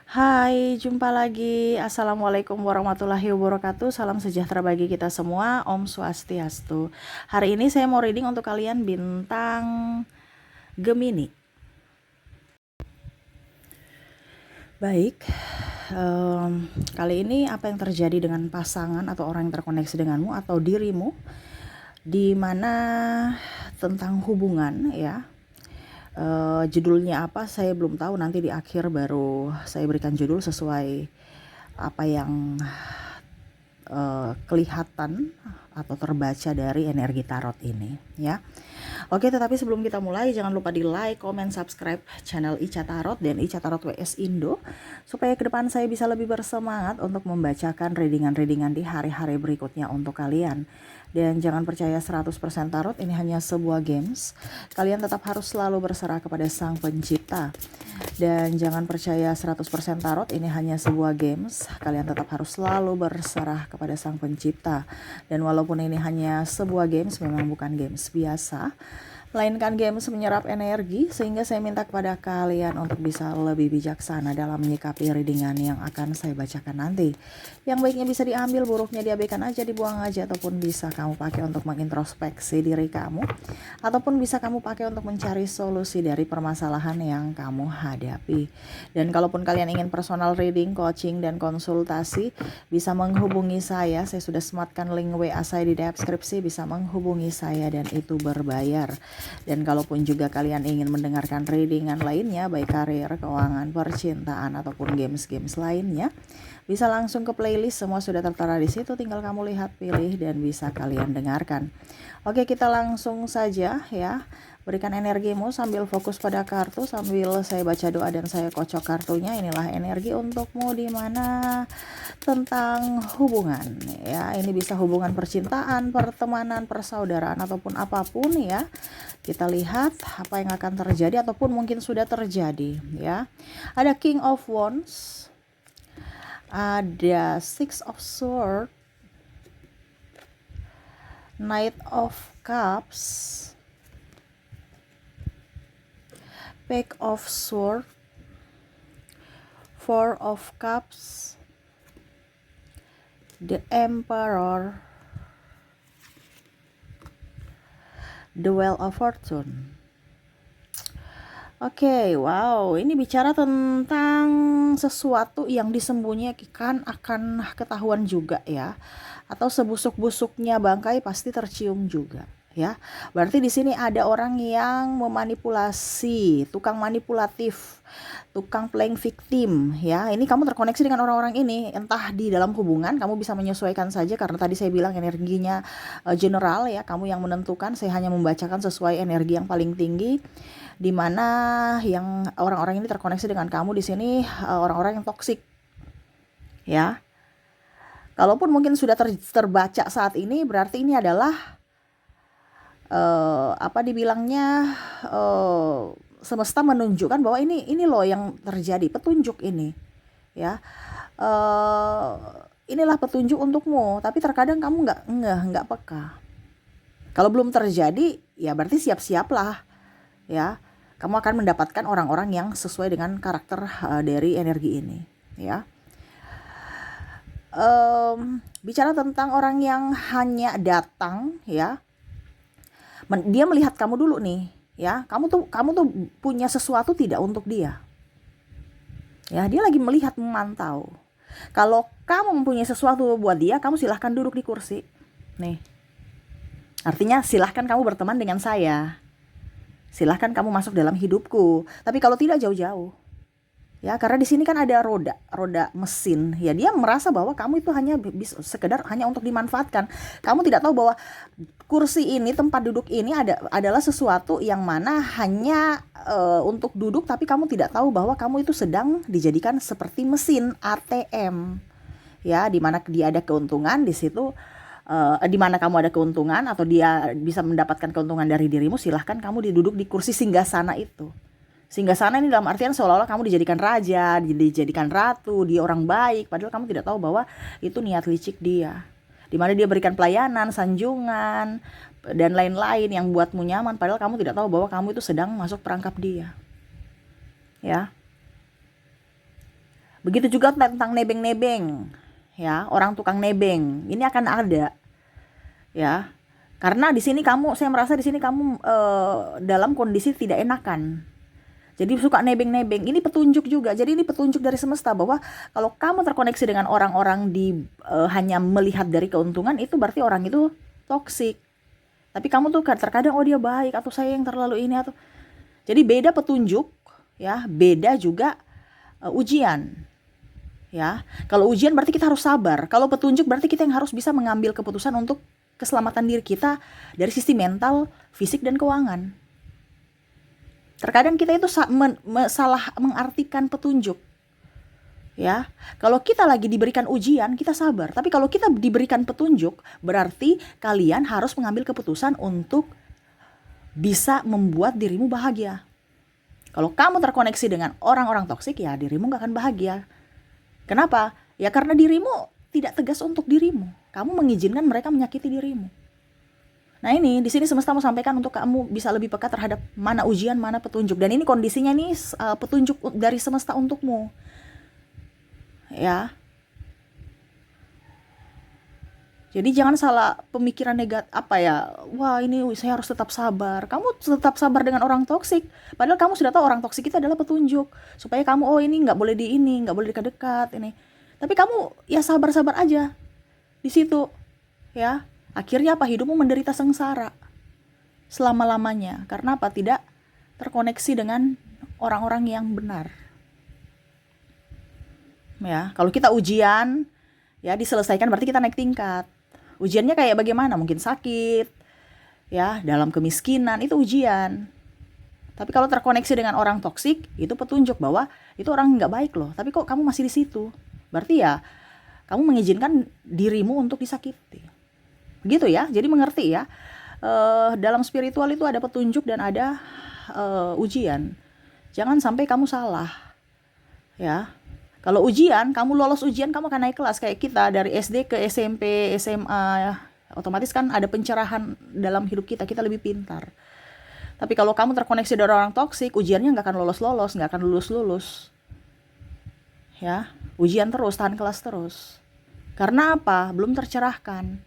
Hai, jumpa lagi. Assalamualaikum warahmatullahi wabarakatuh. Salam sejahtera bagi kita semua. Om Swastiastu. Hari ini saya mau reading untuk kalian bintang Gemini. Baik, kali ini apa yang terjadi dengan pasangan atau orang yang terkoneksi denganmu atau dirimu, di mana tentang hubungan ya. Judulnya apa saya belum tahu, nanti di akhir baru saya berikan judul sesuai apa yang kelihatan atau terbaca dari energi tarot ini ya. Oke, tetapi sebelum kita mulai jangan lupa di like, comment, subscribe channel Ica Tarot dan Ica Tarot WS Indo supaya ke depan saya bisa lebih bersemangat untuk membacakan readingan-readingan di hari-hari berikutnya untuk kalian. Dan jangan percaya 100% tarot ini hanya sebuah games. Kalian tetap harus selalu berserah kepada Sang Pencipta. Dan jangan percaya 100% tarot ini hanya sebuah games. Kalian tetap harus selalu berserah kepada Sang Pencipta. Dan walaupun ini hanya sebuah games, memang bukan games biasa, melainkan games menyerap energi, sehingga saya minta kepada kalian untuk bisa lebih bijaksana dalam menyikapi readingan yang akan saya bacakan nanti. Yang baiknya bisa diambil, buruknya diabaikan aja, dibuang aja, ataupun bisa kamu pakai untuk mengintrospeksi diri kamu, ataupun bisa kamu pakai untuk mencari solusi dari permasalahan yang kamu hadapi. Dan kalaupun kalian ingin personal reading, coaching, dan konsultasi, bisa menghubungi saya sudah sematkan link WA saya di deskripsi, bisa menghubungi saya dan itu berbayar. Dan kalaupun juga kalian ingin mendengarkan readingan lainnya, baik karir, keuangan, percintaan, ataupun games-games lainnya, bisa langsung ke playlist, semua sudah tertera di situ, tinggal kamu lihat, pilih, dan bisa kalian dengarkan. Oke, kita langsung saja ya. Berikan energimu sambil fokus pada kartu, sambil saya baca doa dan saya kocok kartunya. Inilah energi untukmu, di mana tentang hubungan ya. Ini bisa hubungan percintaan, pertemanan, persaudaraan, ataupun apapun ya. Kita lihat apa yang akan terjadi ataupun mungkin sudah terjadi ya. Ada King of Wands, ada Six of Swords, Knight of Cups, Page of Swords, Four of Cups, the Emperor, the Wheel of Fortune. Oke, wow, ini bicara tentang sesuatu yang disembunyikan akan ketahuan juga ya, atau sebusuk-busuknya bangkai pasti tercium juga ya. Berarti di sini ada orang yang memanipulasi, tukang manipulatif, tukang playing victim ya. Ini kamu terkoneksi dengan orang-orang ini, entah di dalam hubungan, kamu bisa menyesuaikan saja karena tadi saya bilang energinya general ya, kamu yang menentukan. Saya hanya membacakan sesuai energi yang paling tinggi, di mana yang orang-orang ini terkoneksi dengan kamu di sini orang-orang yang toksik ya. Kalaupun mungkin sudah terbaca saat ini, berarti ini adalah apa dibilangnya, semesta menunjukkan bahwa ini loh yang terjadi, petunjuk ini ya. Inilah petunjuk untukmu, tapi terkadang kamu nggak peka. Kalau belum terjadi ya berarti siap-siaplah ya, kamu akan mendapatkan orang-orang yang sesuai dengan karakter dari energi ini ya. Bicara tentang orang yang hanya datang ya, dia melihat kamu dulu nih ya, kamu tuh punya sesuatu tidak untuk dia ya, dia lagi melihat, memantau. Kalau kamu mempunyai sesuatu buat dia, kamu silahkan duduk di kursi nih, artinya silahkan kamu berteman dengan saya, silahkan kamu masuk dalam hidupku, tapi kalau tidak jauh-jauh ya, karena di sini kan ada roda mesin ya. Dia merasa bahwa kamu itu hanya sekedar hanya untuk dimanfaatkan. Kamu tidak tahu bahwa kursi ini, tempat duduk ini adalah sesuatu yang mana hanya untuk duduk, tapi kamu tidak tahu bahwa kamu itu sedang dijadikan seperti mesin ATM ya, di mana dia ada keuntungan di situ. Di mana kamu ada keuntungan atau dia bisa mendapatkan keuntungan dari dirimu, silahkan kamu duduk di kursi singgasana itu. Singgasana ini dalam artian seolah-olah kamu dijadikan raja, dijadikan ratu, dia orang baik, padahal kamu tidak tahu bahwa itu niat licik dia, di mana dia berikan pelayanan, sanjungan, dan lain-lain yang buatmu nyaman, padahal kamu tidak tahu bahwa kamu itu sedang masuk perangkap dia ya. Begitu juga tentang nebeng-nebeng, ya, orang tukang nebeng. Ini akan ada, ya. Karena di sini saya merasa di sini kamu dalam kondisi tidak enakan. Jadi suka nebeng-nebeng. Ini petunjuk juga. Jadi ini petunjuk dari semesta bahwa kalau kamu terkoneksi dengan orang-orang hanya melihat dari keuntungan, itu berarti orang itu toksik. Tapi kamu tuh terkadang dia baik, atau saya yang terlalu ini, atau jadi beda petunjuk, ya, beda juga ujian. Ya, kalau ujian berarti kita harus sabar. Kalau petunjuk berarti kita yang harus bisa mengambil keputusan untuk keselamatan diri kita dari sisi mental, fisik, dan keuangan. Terkadang kita itu salah mengartikan petunjuk. Ya, kalau kita lagi diberikan ujian, kita sabar. Tapi kalau kita diberikan petunjuk, berarti kalian harus mengambil keputusan untuk bisa membuat dirimu bahagia. Kalau kamu terkoneksi dengan orang-orang toksik, ya dirimu gak akan bahagia. Kenapa? Ya karena dirimu tidak tegas untuk dirimu. Kamu mengizinkan mereka menyakiti dirimu. Nah ini, di sini semesta mau sampaikan untuk kamu bisa lebih peka terhadap mana ujian, mana petunjuk. Dan ini kondisinya nih petunjuk dari semesta untukmu. Ya. Jadi jangan salah pemikiran negatif, wah ini saya harus tetap sabar. Kamu tetap sabar dengan orang toksik. Padahal kamu sudah tahu orang toksik itu adalah petunjuk. Supaya kamu, ini nggak boleh nggak boleh dekat-dekat ini. Tapi kamu ya sabar-sabar aja di situ. Ya, akhirnya hidupmu menderita sengsara selama-lamanya. Karena tidak terkoneksi dengan orang-orang yang benar. Ya, kalau kita ujian, ya diselesaikan berarti kita naik tingkat. Ujiannya kayak bagaimana? Mungkin sakit, ya, dalam kemiskinan, itu ujian. Tapi kalau terkoneksi dengan orang toksik, itu petunjuk bahwa itu orang nggak baik loh. Tapi kok kamu masih di situ? Berarti ya kamu mengizinkan dirimu untuk disakiti. Begitu ya. Jadi mengerti ya. Dalam spiritual itu ada petunjuk dan ada ujian. Jangan sampai kamu salah. Ya. Kalau ujian, kamu lolos ujian, kamu akan naik kelas kayak kita dari SD ke SMP, SMA, ya. Otomatis kan ada pencerahan dalam hidup kita lebih pintar. Tapi kalau kamu terkoneksi dengan orang toksik, ujiannya nggak akan lolos-lolos, nggak akan lulus-lulus. Ya, ujian terus, tahan kelas terus. Karena apa? Belum tercerahkan.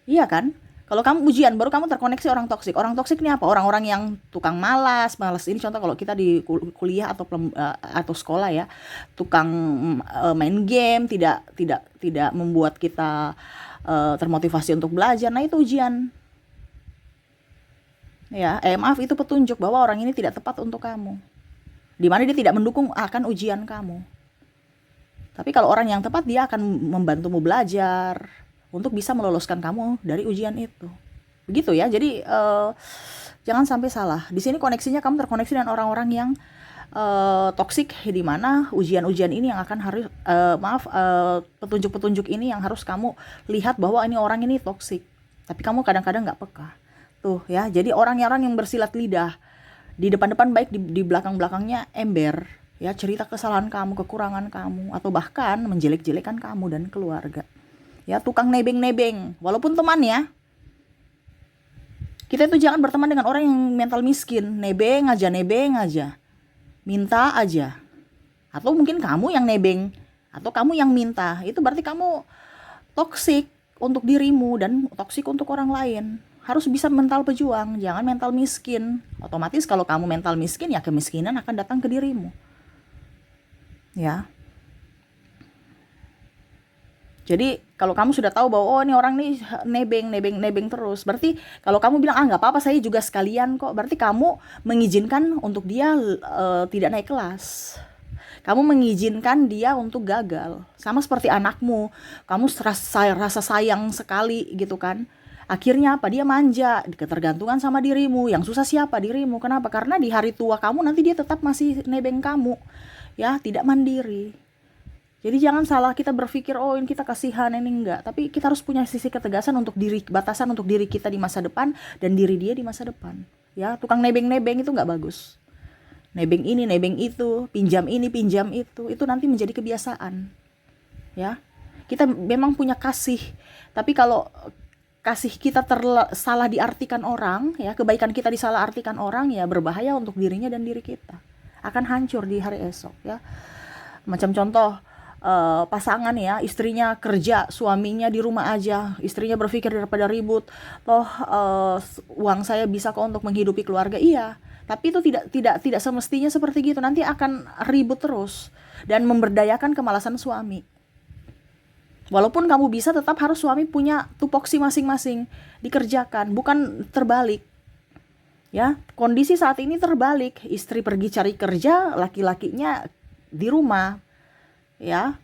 Iya kan? Kalau kamu ujian, baru kamu terkoneksi orang toksik. Orang toksik ini apa? Orang-orang yang tukang malas ini contoh kalau kita di kuliah atau sekolah ya, tukang main game, tidak membuat kita termotivasi untuk belajar. Nah itu ujian. Ya, maaf, itu petunjuk bahwa orang ini tidak tepat untuk kamu. Di mana dia tidak mendukung akan ujian kamu. Tapi kalau orang yang tepat, dia akan membantumu belajar untuk bisa meloloskan kamu dari ujian itu. Begitu ya. Jadi jangan sampai salah. Di sini koneksinya kamu terkoneksi dengan orang-orang yang toksik, di mana ujian-ujian ini yang akan harus petunjuk-petunjuk ini yang harus kamu lihat bahwa ini orang ini toksik. Tapi kamu kadang-kadang nggak peka. Tuh ya. Jadi orang-orang yang bersilat lidah, di depan-depan baik, di belakang-belakangnya ember. Ya, cerita kesalahan kamu, kekurangan kamu, atau bahkan menjelek-jelekan kamu dan keluarga. Ya, tukang nebeng-nebeng, walaupun teman ya. Kita itu jangan berteman dengan orang yang mental miskin, nebeng aja, minta aja. Atau mungkin kamu yang nebeng, atau kamu yang minta. Itu berarti kamu toksik untuk dirimu dan toksik untuk orang lain. Harus bisa mental pejuang, jangan mental miskin. Otomatis kalau kamu mental miskin, ya kemiskinan akan datang ke dirimu. Ya. Jadi kalau kamu sudah tahu bahwa ini orang nih nebeng terus, berarti kalau kamu bilang nggak apa-apa, saya juga sekalian kok, berarti kamu mengizinkan untuk dia tidak naik kelas. Kamu mengizinkan dia untuk gagal. Sama seperti anakmu, kamu rasa sayang sekali gitu kan. Akhirnya apa? Dia manja, ketergantungan sama dirimu. Yang susah siapa? Dirimu. Kenapa? Karena di hari tua kamu nanti dia tetap masih nebeng kamu. Ya, tidak mandiri. Jadi jangan salah kita berpikir, ini kita kasihan, ini enggak. Tapi kita harus punya sisi ketegasan untuk batasan untuk diri kita di masa depan dan diri dia di masa depan. Ya, tukang nebeng-nebeng itu enggak bagus. Nebeng ini, nebeng itu, pinjam ini, pinjam itu nanti menjadi kebiasaan. Ya. Kita memang punya kasih, tapi kalau kasih kita salah diartikan orang, ya, kebaikan kita disalah artikan orang, ya berbahaya untuk dirinya dan diri kita. Akan hancur di hari esok, ya. Macam contoh, pasangan ya, istrinya kerja, suaminya di rumah aja, istrinya berpikir daripada ribut, toh uang saya bisa kok untuk menghidupi keluarga, iya. Tapi itu tidak semestinya seperti gitu. Nanti akan ribut terus dan memberdayakan kemalasan suami. Walaupun kamu bisa, tetap harus suami punya tupoksi masing-masing dikerjakan, bukan terbalik. Ya, kondisi saat ini terbalik. Istri pergi cari kerja, laki-lakinya di rumah. Ya,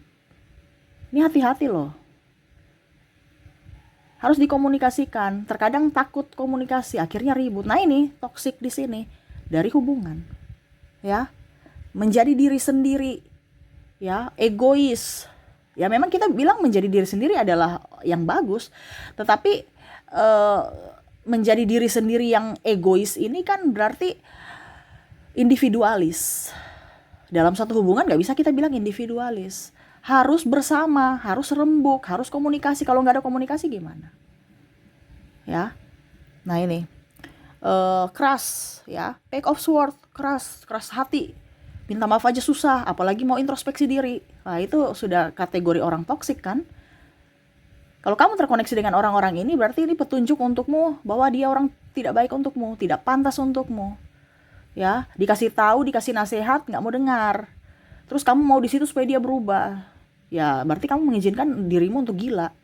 ini hati-hati loh. Harus dikomunikasikan. Terkadang takut komunikasi, akhirnya ribut. Nah, ini toksik di sini dari hubungan. Ya, menjadi diri sendiri. Ya, egois. Ya, memang kita bilang menjadi diri sendiri adalah yang bagus, tetapi menjadi diri sendiri yang egois ini kan berarti individualis. Dalam satu hubungan gak bisa kita bilang individualis. Harus bersama, harus rembuk, harus komunikasi. Kalau gak ada komunikasi gimana? Ya, nah ini keras ya, take off sword, keras hati. Minta maaf aja susah, apalagi mau introspeksi diri. Nah, itu sudah kategori orang toksik kan? Kalau kamu terkoneksi dengan orang-orang ini, berarti ini petunjuk untukmu bahwa dia orang tidak baik untukmu, tidak pantas untukmu. Ya, dikasih tahu, dikasih nasihat, nggak mau dengar. Terus kamu mau di situ supaya dia berubah. Ya, berarti kamu mengizinkan dirimu untuk gila.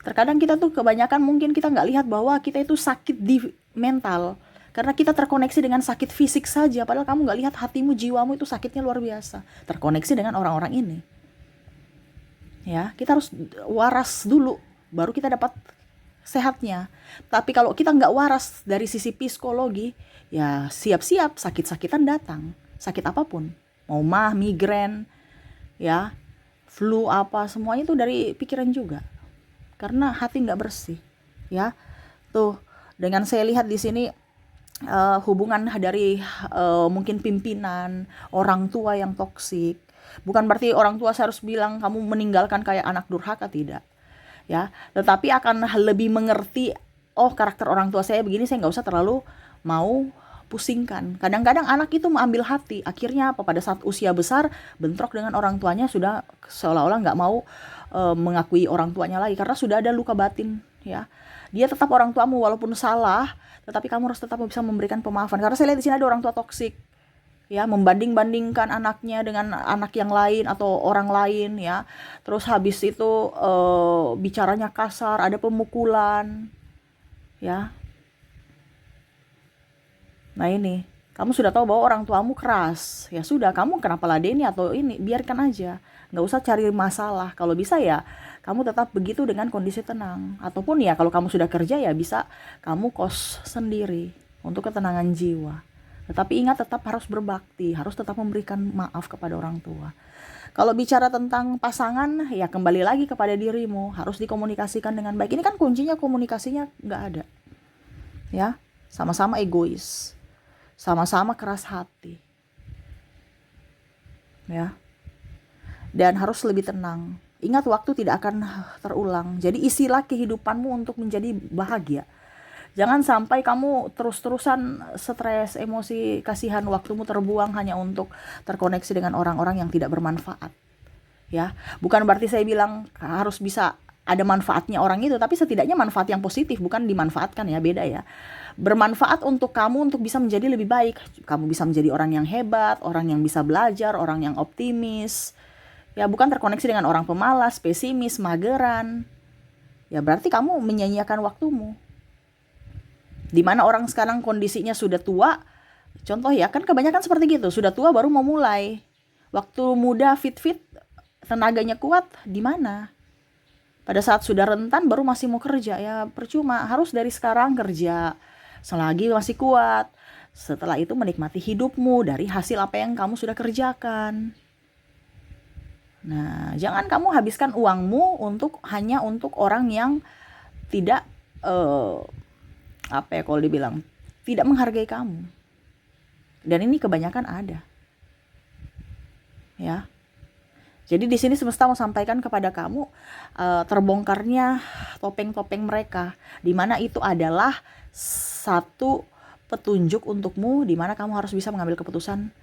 Terkadang kita tuh kebanyakan mungkin kita nggak lihat bahwa kita itu sakit di mental. Karena kita terkoneksi dengan sakit fisik saja, padahal kamu gak lihat hatimu, jiwamu itu sakitnya luar biasa. Terkoneksi dengan orang-orang ini. Ya, kita harus waras dulu, baru kita dapat sehatnya. Tapi kalau kita gak waras dari sisi psikologi, ya siap-siap sakit-sakitan datang. Sakit apapun, mau mah, migrain, ya, flu apa, semuanya itu dari pikiran juga. Karena hati gak bersih. Ya, tuh dengan saya lihat di sini, hubungan dari mungkin pimpinan, orang tua yang toksik. Bukan berarti orang tua saya harus bilang kamu meninggalkan kayak anak durhaka, tidak. Ya, tetapi akan lebih mengerti, oh karakter orang tua saya begini, saya nggak usah terlalu mau pusingkan. Kadang-kadang anak itu mengambil hati, akhirnya apa, pada saat usia besar bentrok dengan orang tuanya, sudah seolah-olah nggak mau mengakui orang tuanya lagi karena sudah ada luka batin. Ya, dia tetap orang tuamu walaupun salah, tetapi kamu harus tetap bisa memberikan pemaafan. Karena saya lihat di sini ada orang tua toksik, ya, membanding-bandingkan anaknya dengan anak yang lain atau orang lain, ya. Terus habis itu bicaranya kasar, ada pemukulan, ya. Nah ini, kamu sudah tahu bahwa orang tuamu keras, ya sudah, kamu kenapa ladeni atau ini, biarkan aja, nggak usah cari masalah. Kalau bisa ya kamu tetap begitu dengan kondisi tenang. Ataupun ya kalau kamu sudah kerja ya bisa kamu kos sendiri untuk ketenangan jiwa. Tetapi ingat, tetap harus berbakti, harus tetap memberikan maaf kepada orang tua. Kalau bicara tentang pasangan, ya kembali lagi kepada dirimu, harus dikomunikasikan dengan baik. Ini kan kuncinya, komunikasinya nggak ada. Ya, sama-sama egois, sama-sama keras hati. Ya. Dan harus lebih tenang. Ingat, waktu tidak akan terulang. Jadi isilah kehidupanmu untuk menjadi bahagia. Jangan sampai kamu terus-terusan stres, emosi, kasihan, waktumu terbuang hanya untuk terkoneksi dengan orang-orang yang tidak bermanfaat. Ya, bukan berarti saya bilang harus bisa ada manfaatnya orang itu, tapi setidaknya manfaat yang positif, bukan dimanfaatkan, ya, beda ya. Bermanfaat untuk kamu untuk bisa menjadi lebih baik. Kamu bisa menjadi orang yang hebat, orang yang bisa belajar, orang yang optimis. Ya, bukan terkoneksi dengan orang pemalas, pesimis, mageran. Ya, berarti kamu menyia-nyiakan waktumu. Dimana orang sekarang kondisinya sudah tua, contoh ya, kan kebanyakan seperti gitu, sudah tua baru mau mulai. Waktu muda fit-fit, tenaganya kuat, di mana? Pada saat sudah rentan baru masih mau kerja, ya percuma. Harus dari sekarang kerja, selagi masih kuat. Setelah itu menikmati hidupmu dari hasil apa yang kamu sudah kerjakan. Nah, jangan kamu habiskan uangmu hanya untuk orang yang tidak apa ya, kalau dibilang tidak menghargai kamu. Dan ini kebanyakan ada. Ya. Jadi di sini semesta mau sampaikan kepada kamu terbongkarnya topeng-topeng mereka, di mana itu adalah satu petunjuk untukmu, di mana kamu harus bisa mengambil keputusan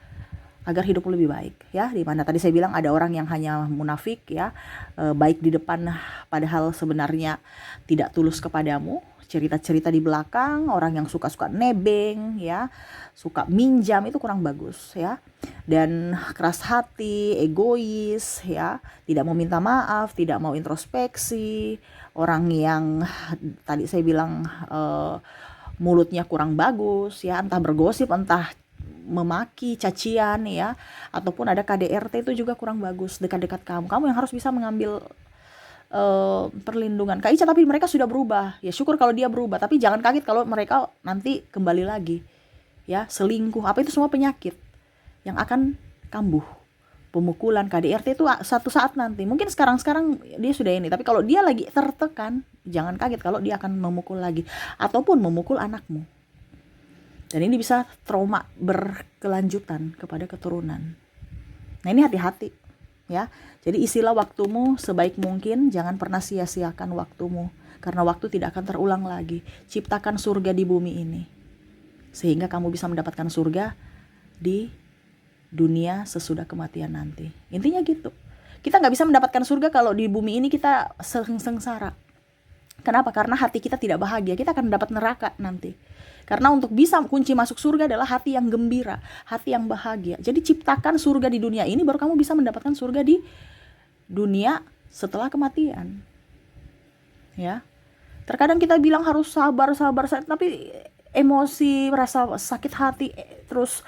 agar hidupmu lebih baik ya. Di mana tadi saya bilang ada orang yang hanya munafik ya, baik di depan padahal sebenarnya tidak tulus kepadamu. Cerita-cerita di belakang, orang yang suka-suka nebeng ya, suka minjam, itu kurang bagus ya. Dan keras hati, egois ya, tidak mau minta maaf, tidak mau introspeksi, orang yang tadi saya bilang mulutnya kurang bagus ya, entah bergosip, entah memaki, cacian ya, ataupun ada KDRT, itu juga kurang bagus dekat-dekat kamu. Kamu yang harus bisa mengambil perlindungan Kak Ica. Tapi mereka sudah berubah ya, syukur kalau dia berubah, tapi jangan kaget kalau mereka nanti kembali lagi ya, selingkuh, apa itu semua penyakit yang akan kambuh. Pemukulan, KDRT itu satu saat nanti, mungkin sekarang dia sudah ini, tapi kalau dia lagi tertekan, jangan kaget kalau dia akan memukul lagi ataupun memukul anakmu. Dan ini bisa trauma berkelanjutan kepada keturunan. Nah, ini hati-hati ya. Jadi isilah waktumu sebaik mungkin, jangan pernah sia-siakan waktumu, karena waktu tidak akan terulang lagi. Ciptakan surga di bumi ini, sehingga kamu bisa mendapatkan surga di dunia sesudah kematian nanti. Intinya gitu. Kita nggak bisa mendapatkan surga kalau di bumi ini kita sengsara. Kenapa? Karena hati kita tidak bahagia, kita akan mendapat neraka nanti. Karena untuk bisa kunci masuk surga adalah hati yang gembira, hati yang bahagia. Jadi ciptakan surga di dunia ini, baru kamu bisa mendapatkan surga di dunia setelah kematian. Ya. Terkadang kita bilang harus sabar, tapi emosi, rasa sakit hati, terus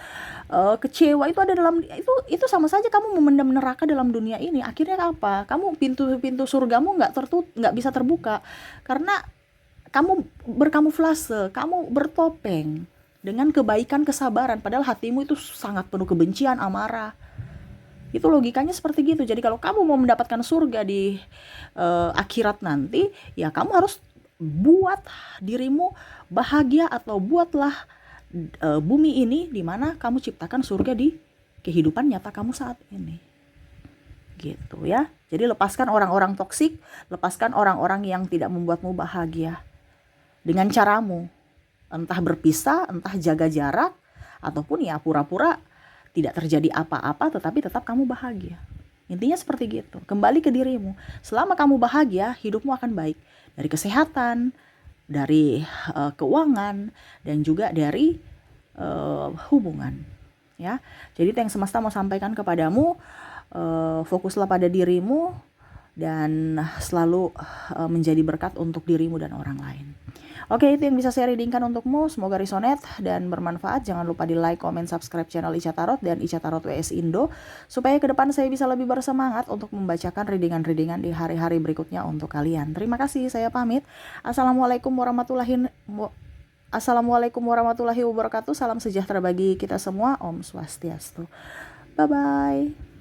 kecewa itu ada dalam itu sama saja kamu memendam neraka dalam dunia ini. Akhirnya apa? Kamu pintu surgamu nggak bisa terbuka karena kamu berkamuflase, kamu bertopeng dengan kebaikan, kesabaran, padahal hatimu itu sangat penuh kebencian, amarah. Itu logikanya seperti gitu. Jadi kalau kamu mau mendapatkan surga di akhirat nanti, ya kamu harus buat dirimu bahagia, atau buatlah bumi ini di mana kamu ciptakan surga di kehidupan nyata kamu saat ini. Gitu ya. Jadi lepaskan orang-orang toksik, lepaskan orang-orang yang tidak membuatmu bahagia. Dengan caramu, entah berpisah, entah jaga jarak, ataupun ya pura-pura tidak terjadi apa-apa tetapi tetap kamu bahagia. Intinya seperti gitu. Kembali ke dirimu. Selama kamu bahagia, hidupmu akan baik. Dari kesehatan, dari keuangan, dan juga dari hubungan. Ya, jadi itu yang semesta mau sampaikan kepadamu. Fokuslah pada dirimu dan selalu menjadi berkat untuk dirimu dan orang lain. Oke, itu yang bisa saya readingkan untukmu. Semoga resonate dan bermanfaat. Jangan lupa di like, comment, subscribe channel Ica Tarot dan Ica Tarot WS Indo, supaya ke depan saya bisa lebih bersemangat untuk membacakan readingan-readingan di hari-hari berikutnya untuk kalian. Terima kasih, saya pamit. Assalamualaikum warahmatullahi wabarakatuh. Salam sejahtera bagi kita semua. Om Swastiastu. Bye-bye.